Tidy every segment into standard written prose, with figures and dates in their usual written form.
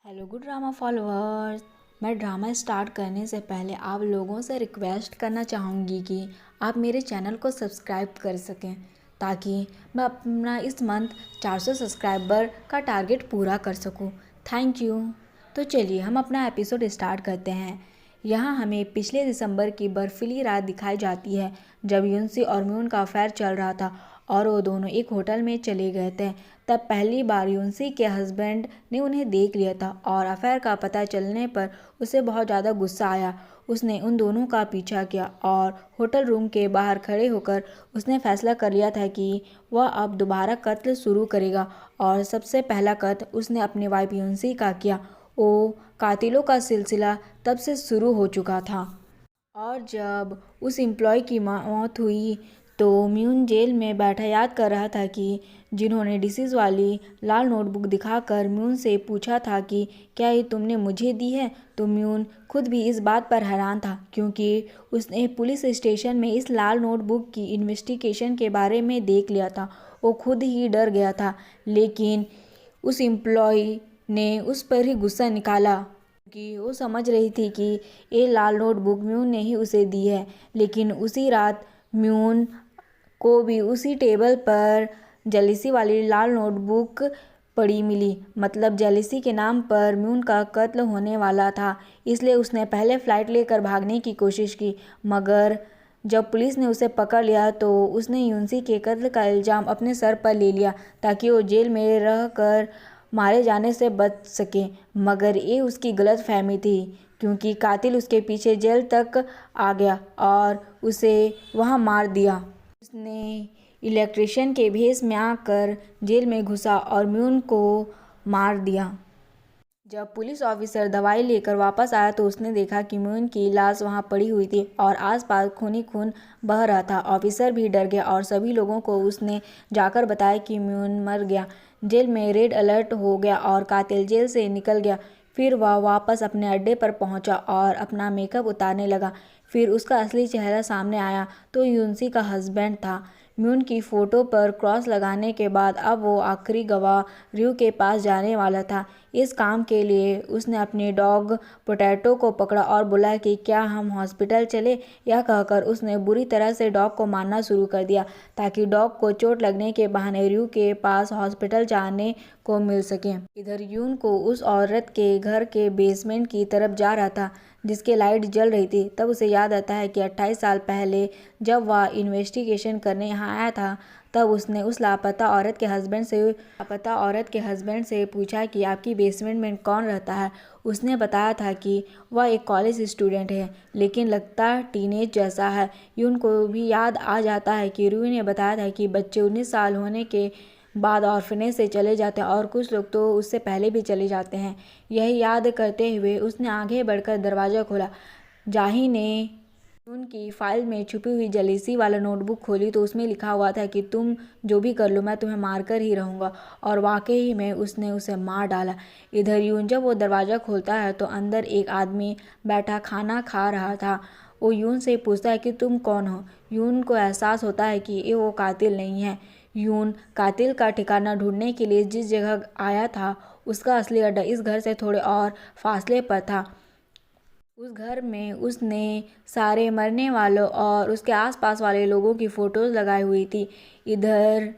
Hello good drama followers. मैं drama start करने से पहले आप लोगों से रिक्वेस्ट करना चाहूँगी कि आप मेरे चैनल को सब्सक्राइब कर सकें ताकि मैं अपना इस मंथ 400 सब्सक्राइबर का टारगेट पूरा कर सकूं। Thank you. तो चलिए हम अपना एपिसोड स्टार्ट करते हैं। यहाँ हमें पिछले दिसंबर की बर्फीली रात दिखाई जाती है जब यूनसी और म्यून का अफेयर चल रहा था और वो दोनों एक होटल में चले गए थे। तब पहली बार यूनसी के हस्बैंड ने उन्हें देख लिया था और अफेयर का पता चलने पर उसे बहुत ज़्यादा गुस्सा आया। उसने उन दोनों का पीछा किया और होटल रूम के बाहर खड़े होकर उसने फैसला कर लिया था कि वह अब दोबारा कत्ल शुरू करेगा और सबसे पहला कत्ल उसने अपनी वाइफ यूनसी का किया। वो कातिलों का सिलसिला तब से शुरू हो चुका था और जब उस एम्प्लॉय की मौत हुई तो म्यून जेल में बैठा याद कर रहा था कि जिन्होंने डिसीज़ वाली लाल नोटबुक दिखाकर म्यून से पूछा था कि क्या ये तुमने मुझे दी है। तो म्यून खुद भी इस बात पर हैरान था क्योंकि उसने पुलिस स्टेशन में इस लाल नोटबुक की इन्वेस्टिगेशन के बारे में देख लिया था। वो खुद ही डर गया था लेकिन उस एम्प्लॉय ने उस पर ही गुस्सा निकाला कि वो समझ रही थी कि ये लाल नोटबुक म्यून ने ही उसे दी है। लेकिन उसी रात म्यून को भी उसी टेबल पर जेलिसी वाली लाल नोटबुक पड़ी मिली। मतलब जेलिसी के नाम पर म्यून का कत्ल होने वाला था, इसलिए उसने पहले फ़्लाइट लेकर भागने की कोशिश की। मगर जब पुलिस ने उसे पकड़ लिया तो उसने यूनसी के कत्ल का इल्ज़ाम अपने सर पर ले लिया ताकि वो जेल में रहकर मारे जाने से बच सके। मगर ये उसकी गलत फहमी थी क्योंकि कातिल उसके पीछे जेल तक आ गया और उसे वहाँ मार दिया। उसने इलेक्ट्रिशियन के भेष में आकर जेल में घुसा और म्यून को मार दिया। जब पुलिस ऑफिसर दवाई लेकर वापस आया तो उसने देखा कि म्यून की लाश वहां पड़ी हुई थी और आसपास खून ही खून बह रहा था। ऑफिसर भी डर गया और सभी लोगों को उसने जाकर बताया कि म्यून मर गया। जेल में रेड अलर्ट हो गया और कातिल जेल से निकल गया। फिर वह वापस अपने अड्डे पर पहुंचा और अपना मेकअप उतारने लगा। फिर उसका असली चेहरा सामने आया तो यूनसी का हस्बैंड था। म्यून की फ़ोटो पर क्रॉस लगाने के बाद अब वो आखिरी गवाह रियो के पास जाने वाला था। इस काम के लिए उसने अपने डॉग पोटैटो को पकड़ा और बोला कि क्या हम हॉस्पिटल चले। यह कहकर उसने बुरी तरह से डॉग को मारना शुरू कर दिया ताकि डॉग को चोट लगने के बहाने रियो के पास हॉस्पिटल जाने को मिल सके। इधर यून को उस औरत के घर के बेसमेंट की तरफ जा रहा था जिसकी लाइट जल रही थी। तब उसे याद आता है कि 28 साल पहले जब वह इन्वेस्टिगेशन करने यहाँ आया था तब उसने उस लापता औरत के हस्बैंड से पूछा कि आपकी बेसमेंट में कौन रहता है। उसने बताया था कि वह एक कॉलेज स्टूडेंट है लेकिन लगता टीनेज जैसा है। यून को भी याद आ जाता है कि रूही ने बताया था कि बच्चे 19 साल होने के बाद ऑर्फनेज से चले जाते हैं और कुछ लोग तो उससे पहले भी चले जाते हैं। यही याद करते हुए उसने आगे बढ़कर दरवाज़ा खोला। जाही ने उनकी फाइल में छुपी हुई जेलिसी वाला नोटबुक खोली तो उसमें लिखा हुआ था कि तुम जो भी कर लो मैं तुम्हें मार कर ही रहूँगा। और वाकई ही में उसने उसे मार डाला। इधर यून जब वो दरवाज़ा खोलता है तो अंदर एक आदमी बैठा खाना खा रहा था। वो यून से पूछता है कि तुम कौन हो। यून को एहसास होता है कि ये वो कातिल नहीं है। यून कातिल का ठिकाना ढूंढने के लिए जिस जगह आया था उसका असली अड्डा इस घर से थोड़े और फासले पर था। उस घर में उसने सारे मरने वालों और उसके आसपास वाले लोगों की फ़ोटोज़ लगाई हुई थी। इधर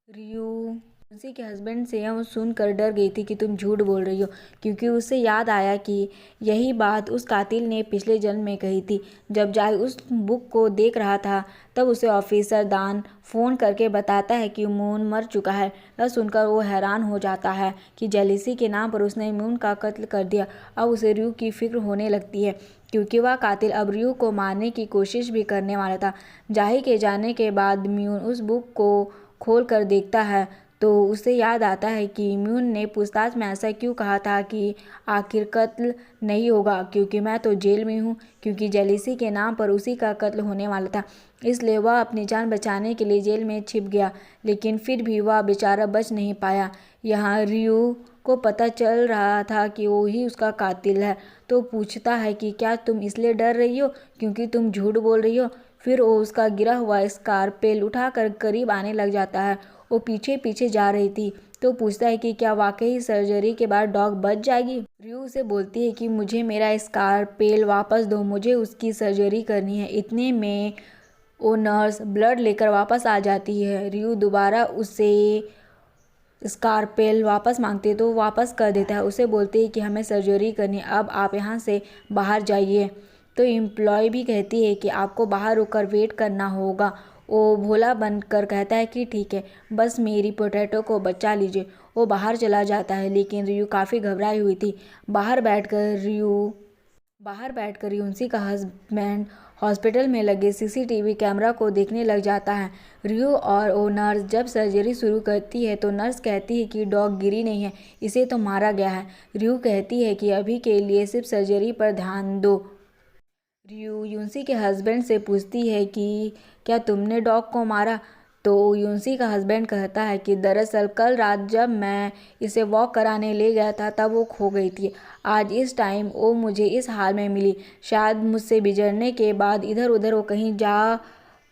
रियू उसी के हस्बैंड से यह सुनकर डर गई थी कि तुम झूठ बोल रही हो क्योंकि उसे याद आया कि यही बात उस कातिल ने पिछले जन्म में कही थी। जब जाय उस बुक को देख रहा था तब उसे ऑफिसर दान फ़ोन करके बताता है कि मून मर चुका है। यह सुनकर वो हैरान हो जाता है कि जेलिसी के नाम पर उसने मून का कत्ल कर दिया। अब उसे रियू की फिक्र होने लगती है क्योंकि वह कातिल अब रियू को मारने की कोशिश भी करने वाला था। जाही के जाने के बाद म्यून उस बुक को खोल कर देखता है तो उसे याद आता है कि म्यून ने पूछताछ में ऐसा क्यों कहा था कि आखिर कत्ल नहीं होगा क्योंकि मैं तो जेल में हूँ, क्योंकि जेलिसी के नाम पर उसी का कत्ल होने वाला था। इसलिए वह अपनी जान बचाने के लिए जेल में छिप गया लेकिन फिर भी वह बेचारा बच नहीं पाया। यहाँ रियू को पता चल रहा था कि वो ही उसका कातिल है तो पूछता है कि क्या तुम इसलिए डर रही हो क्योंकि तुम झूठ बोल रही हो। फिर वो उसका गिरा हुआ स्कारपेल उठाकर करीब आने लग जाता है। वो पीछे पीछे जा रही थी तो पूछता है कि क्या वाकई सर्जरी के बाद डॉग बच जाएगी। रियू उसे बोलती है कि मुझे मेरा स्कारपेल वापस दो, मुझे उसकी सर्जरी करनी है। इतने में वो नर्स ब्लड लेकर वापस आ जाती है। रियू दोबारा उसे स्कारपेल वापस मांगती है तो वो वापस कर देता है। उसे बोलती है कि हमें सर्जरी करनी है, अब आप यहाँ से बाहर जाइए। तो एम्प्लॉय भी कहती है कि आपको बाहर रुककर वेट करना होगा। वो भोला बनकर कहता है कि ठीक है, बस मेरी पोटैटो को बचा लीजिए। वो बाहर चला जाता है, लेकिन रियू काफ़ी घबराई हुई थी। बाहर बैठकर यूनसी का हस्बैंड हॉस्पिटल में लगे सीसीटीवी कैमरा को देखने लग जाता है। रियो और वो नर्स जब सर्जरी शुरू करती है तो नर्स कहती है कि डॉग गिरी नहीं है, इसे तो मारा गया है। रियो कहती है कि अभी के लिए सिर्फ सर्जरी पर ध्यान दो। रियो यूनसी के हस्बैंड से पूछती है कि क्या तुमने डॉग को मारा। तो यूनसी का हस्बैंड कहता है कि दरअसल कल रात जब मैं इसे वॉक कराने ले गया था तब वो खो गई थी। आज इस टाइम वो मुझे इस हाल में मिली, शायद मुझसे बिछड़ने के बाद इधर उधर वो कहीं जा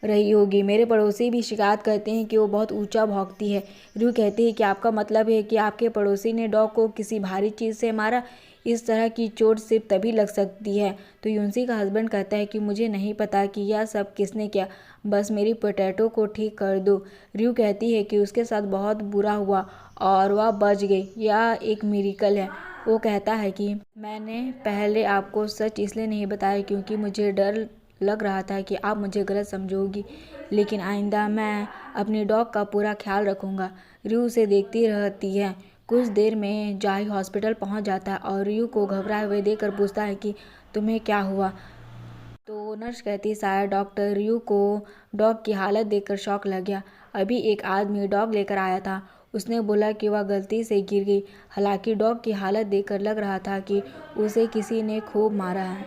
रही होगी। मेरे पड़ोसी भी शिकायत करते हैं कि वो बहुत ऊंचा भौंकती है। रियो कहती है कि आपका मतलब है कि आपके पड़ोसी ने डॉग को किसी भारी चीज़ से मारा। इस तरह की चोट सिर्फ तभी लग सकती है। तो यूनसी का हस्बैंड कहता है कि मुझे नहीं पता कि यह सब किसने किया, बस मेरी पोटैटो को ठीक कर दो। रियो कहती है कि उसके साथ बहुत बुरा हुआ और वह बच गई, यह एक मिरेकल है। वो कहता है कि मैंने पहले आपको सच इसलिए नहीं बताया क्योंकि मुझे डर लग रहा था कि आप मुझे गलत समझोगी, लेकिन आइंदा मैं अपनी डॉग का पूरा ख्याल रखूँगा। रियो उसे देखती रहती है। कुछ देर में जाही हॉस्पिटल पहुंच जाता है और रियो को घबराए हुए देखकर पूछता है कि तुम्हें क्या हुआ। तो नर्स कहती है शायद डॉक्टर रियो को डॉग की हालत देखकर शॉक लग गया। अभी एक आदमी डॉग लेकर आया था, उसने बोला कि वह गलती से गिर गई। हालांकि डॉग की हालत देखकर लग रहा था कि उसे किसी ने खूब मारा है।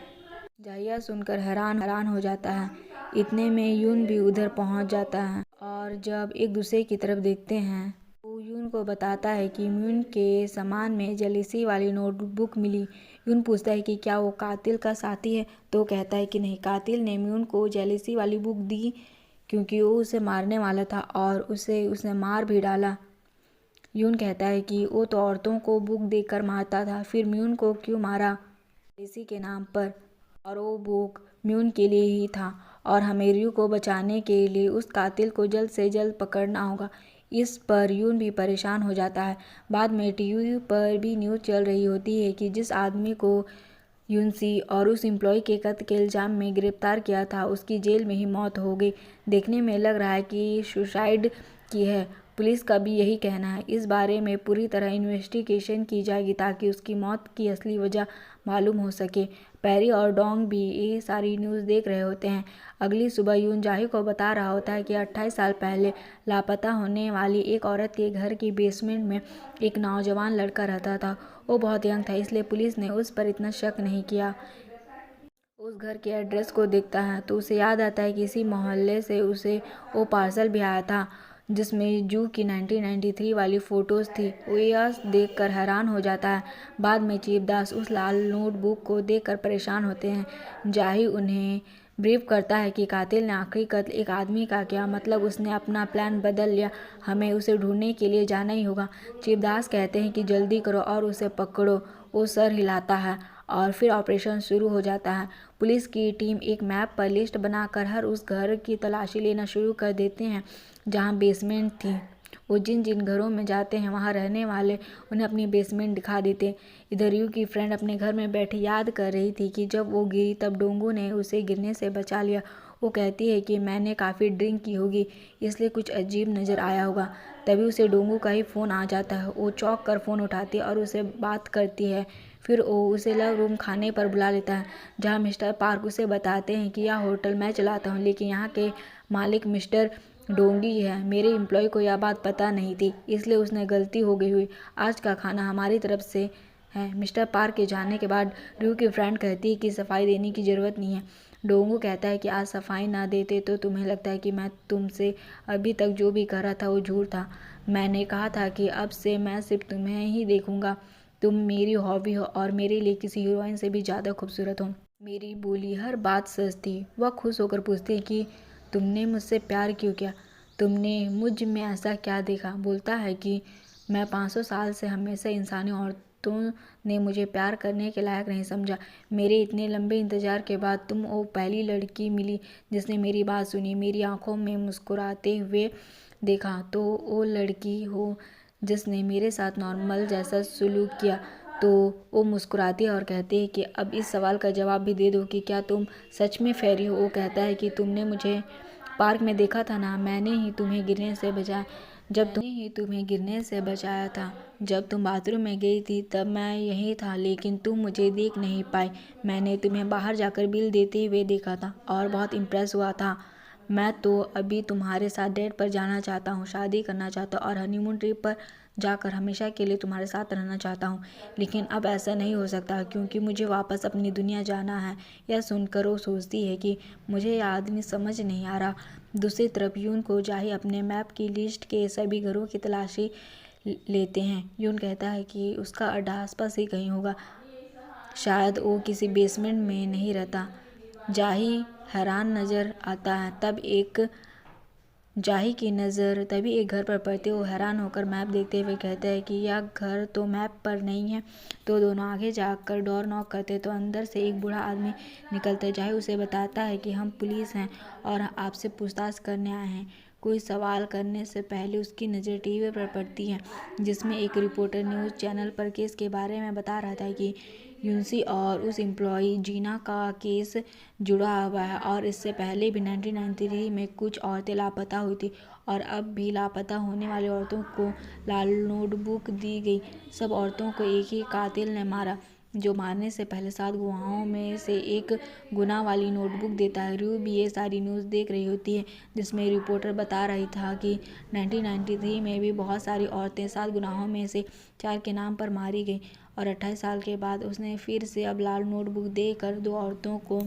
जाहिया सुनकर हैरान हो जाता है। इतने में यून भी उधर पहुंच जाता है और जब एक दूसरे की तरफ देखते हैं तो यून को बताता है कि म्यून के सामान में जेलिसी वाली नोटबुक मिली। यून पूछता है कि क्या वो कातिल का साथी है, तो कहता है कि नहीं, कातिल ने म्यून को जेलिसी वाली बुक दी क्योंकि वो उसे मारने वाला था और उसने मार भी डाला। यून कहता है कि वो तो औरतों को बुक देकर मारता था, फिर म्यून को क्यों मारा जेलिसी के नाम पर, और वो बुक म्यून के लिए ही था और हमें रियो को बचाने के लिए उस कातिल को जल्द से जल्द पकड़ना होगा। इस पर यून भी परेशान हो जाता है। बाद में टीवी पर भी न्यूज़ चल रही होती है कि जिस आदमी को यूनसी और उस एम्प्लॉय के कत्ल के इल्ज़ाम में गिरफ्तार किया था उसकी जेल में ही मौत हो गई। देखने में लग रहा है कि सुसाइड की है। पुलिस का भी यही कहना है। इस बारे में पूरी तरह इन्वेस्टिगेशन की जाएगी ताकि उसकी मौत की असली वजह मालूम हो सके। पैरी और डोंग भी ये सारी न्यूज़ देख रहे होते हैं। अगली सुबह यून जाही को बता रहा होता है कि 28 साल पहले लापता होने वाली एक औरत के घर की बेसमेंट में एक नौजवान लड़का रहता था। वो बहुत यंग था, इसलिए पुलिस ने उस पर इतना शक नहीं किया। उस घर के एड्रेस को देखता है तो उसे याद आता है कि इसी मोहल्ले से उसे वो पार्सल भी आया था जिसमें जू की 1993 वाली फ़ोटोज़ थी। वो यह देखकर हैरान हो जाता है। बाद में चीफ दास उस लाल नोटबुक को देखकर परेशान होते हैं। जाही उन्हें ब्रीफ करता है कि कातिल ने आखिरी कत्ल एक आदमी का किया, मतलब उसने अपना प्लान बदल लिया, हमें उसे ढूंढने के लिए जाना ही होगा। चीफ दास कहते हैं कि जल्दी करो और उसे पकड़ो। वो सर हिलाता है और फिर ऑपरेशन शुरू हो जाता है। पुलिस की टीम एक मैप पर लिस्ट बनाकर हर उस घर की तलाशी लेना शुरू कर देते हैं जहां बेसमेंट थी। वो जिन जिन घरों में जाते हैं वहां रहने वाले उन्हें अपनी बेसमेंट दिखा देते। इधर यू की फ्रेंड अपने घर में बैठी याद कर रही थी कि जब वो गिरी तब डोंगू ने उसे गिरने से बचा लिया। वो कहती है कि मैंने काफ़ी ड्रिंक की होगी इसलिए कुछ अजीब नज़र आया होगा। तभी उसे डोंगू का ही फ़ोन आ जाता है। वो चौंक कर फ़ोन उठाती है और उसे बात करती है। फिर वो उसे लव रूम खाने पर बुला लेता है जहाँ मिस्टर पार्क उसे बताते हैं कि यह होटल मैं चलाता हूँ लेकिन यहाँ के मालिक मिस्टर डोंगी है। मेरे एम्प्लॉय को यह बात पता नहीं थी इसलिए उसने गलती हो गई हुई। आज का खाना हमारी तरफ से है। मिस्टर पार्क के जाने के बाद ड्रू की फ्रेंड कहती है कि सफाई देने की ज़रूरत नहीं है। डोंगू कहता है कि आज सफाई ना देते तो तुम्हें लगता है कि मैं तुमसे अभी तक जो भी कह रहा था वो झूठ था। मैंने कहा था कि अब से मैं सिर्फ तुम्हें ही देखूंगा। तुम मेरी हॉबी हो और मेरे लिए किसी हीरोइन से भी ज़्यादा खूबसूरत हो। मेरी बोली हर बात सच थी। वह खुश होकर पूछती है कि तुमने मुझसे प्यार क्यों किया, तुमने मुझ में ऐसा क्या देखा। बोलता है कि मैं 500 साल से हमेशा इंसानी औरतों ने मुझे प्यार करने के लायक नहीं समझा। मेरे इतने लंबे इंतज़ार के बाद तुम वो पहली लड़की मिली जिसने मेरी बात सुनी, मेरी आंखों में मुस्कुराते हुए देखा। तो वो लड़की हो जिसने मेरे साथ नॉर्मल जैसा सलूक किया। तो वो मुस्कुराती है और कहती है कि अब इस सवाल का जवाब भी दे दो कि क्या तुम सच में फेरी हो। वो कहता है कि तुमने मुझे पार्क में देखा था ना, मैंने ही तुम्हें गिरने से बचाया था। जब तुम बाथरूम में गई थी तब मैं यहीं था, लेकिन तुम मुझे देख नहीं पाई। मैंने तुम्हें बाहर जाकर बिल देते हुए देखा था और बहुत इम्प्रेस हुआ था। मैं तो अभी तुम्हारे साथ डेट पर जाना चाहता हूँ, शादी करना चाहता हूँ और हनीमून ट्रिप पर जाकर हमेशा के लिए तुम्हारे साथ रहना चाहता हूँ। लेकिन अब ऐसा नहीं हो सकता क्योंकि मुझे वापस अपनी दुनिया जाना है। यह सुनकर वो सोचती है कि मुझे यह आदमी समझ नहीं आ रहा। दूसरी तरफ यून को जाही अपने मैप की लिस्ट के सभी घरों की तलाशी लेते हैं। यून कहता है कि उसका अड्डा आसपास ही कहीं होगा, शायद वो किसी बेसमेंट में नहीं रहता। जाही हैरान नज़र आता है। जाही की नज़र तभी एक घर पर पड़ती है। वो हैरान होकर मैप देखते हुए कहता है कि यह घर तो मैप पर नहीं है। तो दोनों आगे जाकर डोर नॉक करते तो अंदर से एक बूढ़ा आदमी निकलता है। जाही उसे बताता है कि हम पुलिस हैं और आपसे पूछताछ करने आए हैं। कोई सवाल करने से पहले उसकी नज़र टीवी पर पड़ती है जिसमें एक रिपोर्टर न्यूज़ चैनल पर केस के बारे में बता रहा था कि यूनसी और उस एम्प्लॉई जीना का केस जुड़ा हुआ है और इससे पहले भी 1993 में कुछ औरतें लापता हुई थी और अब भी लापता होने वाली औरतों को लाल नोटबुक दी गई। सब औरतों को एक ही कातिल ने मारा जो मारने से पहले 7 गवाहों में से एक गुनाह वाली नोटबुक देता है। रू भी ये सारी न्यूज़ देख रही होती है जिसमें रिपोर्टर बता रही था कि 1993 में भी बहुत सारी औरतें 7 गुनाहों में से 4 के नाम पर मारी गई और 28 साल के बाद उसने फिर से अब लाल नोटबुक देकर 2 औरतों को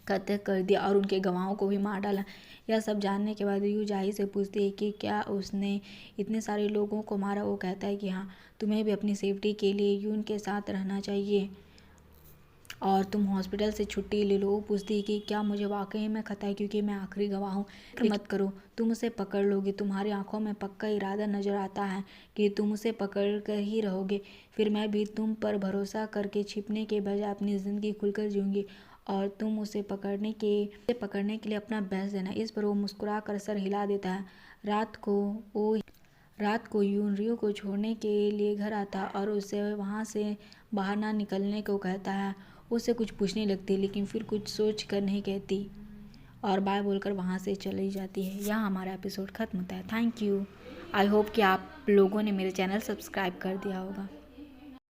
कत्ल कर दिया और उनके गवाहों को भी मार डाला। यह सब जानने के बाद यू जाही से पूछती है कि क्या उसने इतने सारे लोगों को मारा। वो कहता है कि हाँ, तुम्हें भी अपनी सेफ्टी के लिए यून के साथ रहना चाहिए और तुम हॉस्पिटल से छुट्टी ले लो। वो पूछती है कि क्या मुझे वाकई में खतरा है क्योंकि मैं आखिरी गवाह हूँ। मत करो, तुम उसे पकड़ लोगे। तुम्हारी आंखों में पक्का इरादा नजर आता है कि तुम उसे पकड़ कर ही रहोगे। फिर मैं भी तुम पर भरोसा करके छिपने के बजाय अपनी ज़िंदगी खुलकर जीऊँगी और तुम उसे पकड़ने के लिए अपना बेस्ट देना। इस पर वो मुस्कुरा कर सर हिला देता है। रात को यून रियो को छोड़ने के लिए घर आता और उसे वहाँ से बाहर ना निकलने को कहता है। उससे कुछ पूछने लगती लेकिन फिर कुछ सोच कर नहीं कहती और बाय बोलकर वहाँ से चली जाती है। यहाँ हमारा एपिसोड ख़त्म होता है। Thank you. आई होप कि आप लोगों ने मेरे चैनल सब्सक्राइब कर दिया होगा।